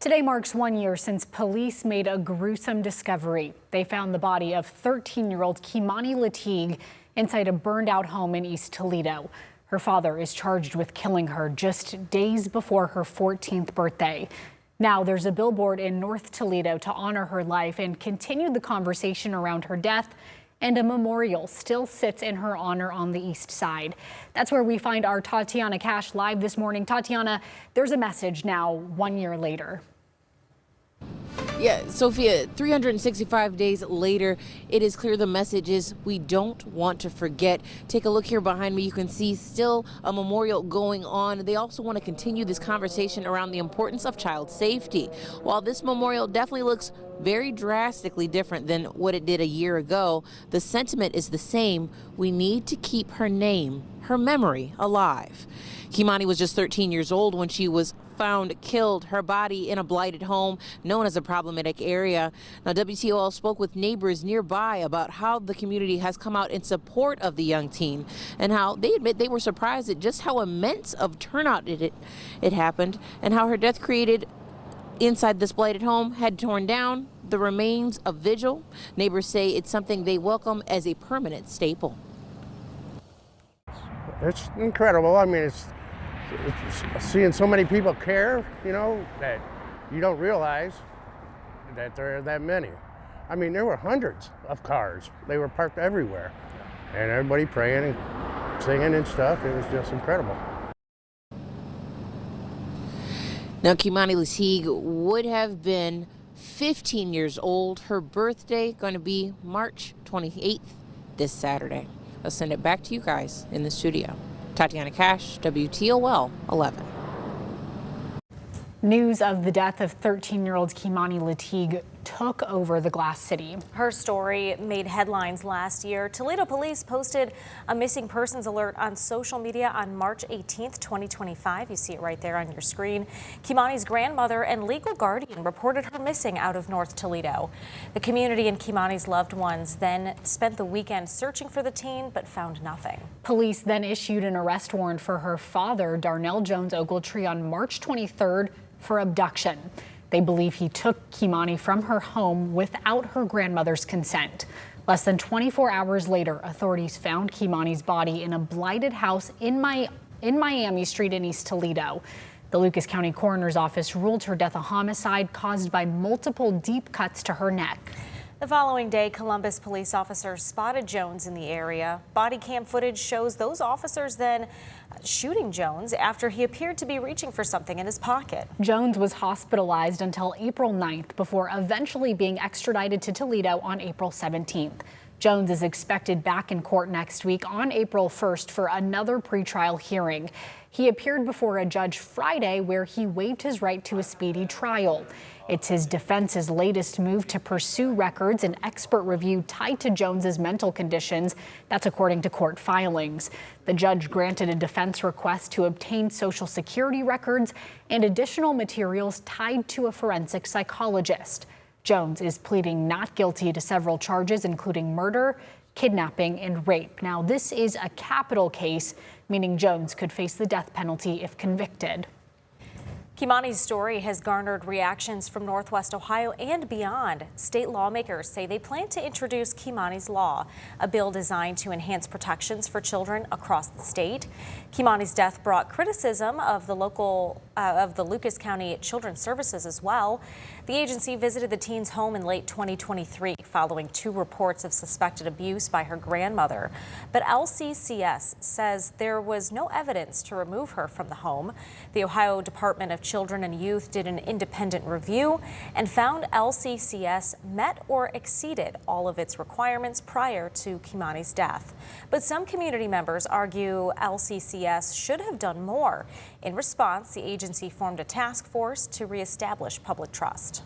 Today marks 1 year since police made a gruesome discovery. They found the body of 13-year-old Kimani Latigue inside a burned-out home in East Toledo. Her father is charged with killing her just days before her 14th birthday. Now there's a billboard in North Toledo to honor her life and continue the conversation around her death, and a memorial still sits in her honor on the east side. That's where we find our Tatiana Cash live this morning. Tatiana, there's a message now 1 year later. Yeah, Sophia, 365 days later, it is clear the message is we don't want to forget. Take a look here behind me. You can see still a memorial going on. They also want to continue this conversation around the importance of child safety. While this memorial definitely looks very drastically different than what it did a year ago, the sentiment is the same. We need to keep her name, her memory alive. Keimani was just 13 years old when she was found killed, her body in a blighted home known as a problematic area. Now, WTOL spoke with neighbors nearby about how the community has come out in support of the young teen and how they admit they were surprised at just how immense of turnout it happened, and how her death created inside this blighted home had torn down the remains of vigil. Neighbors say it's something they welcome as a permanent staple. It's incredible. I mean, it's seeing so many people care, you know, that you don't realize that there are that many. I mean, there were hundreds of cars. They were parked everywhere, and everybody praying and singing and stuff. It was just incredible. Now, Keimani Latigue would have been 15 years old. Her birthday going to be March 28th, this Saturday. I'll send it back to you guys in the studio. Tatiana Cash, WTOL 11. News of the death of 13-year-old Kimani Latigue took over the Glass City. Her story made headlines last year. Toledo police posted a missing persons alert on social media on March 18th, 2025. You see it right there on your screen. Kimani's grandmother and legal guardian reported her missing out of North Toledo. The community and Kimani's loved ones then spent the weekend searching for the teen, but found nothing. Police then issued an arrest warrant for her father, Darnell Jones Ogletree, on March 23rd for abduction. They believe he took Keimani from her home without her grandmother's consent. Less than 24 hours later, authorities found Keimani's body in a blighted house in Miami Street in East Toledo. The Lucas County Coroner's Office ruled her death a homicide caused by multiple deep cuts to her neck. The following day, Columbus police officers spotted Jones in the area. Body cam footage shows those officers then shooting Jones after he appeared to be reaching for something in his pocket. Jones was hospitalized until April 9th before eventually being extradited to Toledo on April 17th. Jones is expected back in court next week on April 1st for another pretrial hearing. He appeared before a judge Friday where he waived his right to a speedy trial. It's his defense's latest move to pursue records and expert review tied to Jones's mental conditions. That's according to court filings. The judge granted a defense request to obtain Social Security records and additional materials tied to a forensic psychologist. Jones is pleading not guilty to several charges, including murder, kidnapping, and rape. Now, this is a capital case, meaning Jones could face the death penalty if convicted. Kimani's story has garnered reactions from Northwest Ohio and beyond. State lawmakers say they plan to introduce Keimani's Law, a bill designed to enhance protections for children across the state. Keimani's death brought criticism of the Lucas County Children's Services as well. The agency visited the teen's home in late 2023 following 2 reports of suspected abuse by her grandmother. But LCCS says there was no evidence to remove her from the home. The Ohio Department of Children and Youth did an independent review and found LCCS met or exceeded all of its requirements prior to Keimani's death. But some community members argue LCCS should have done more. In response, the agency formed a task force to reestablish public trust.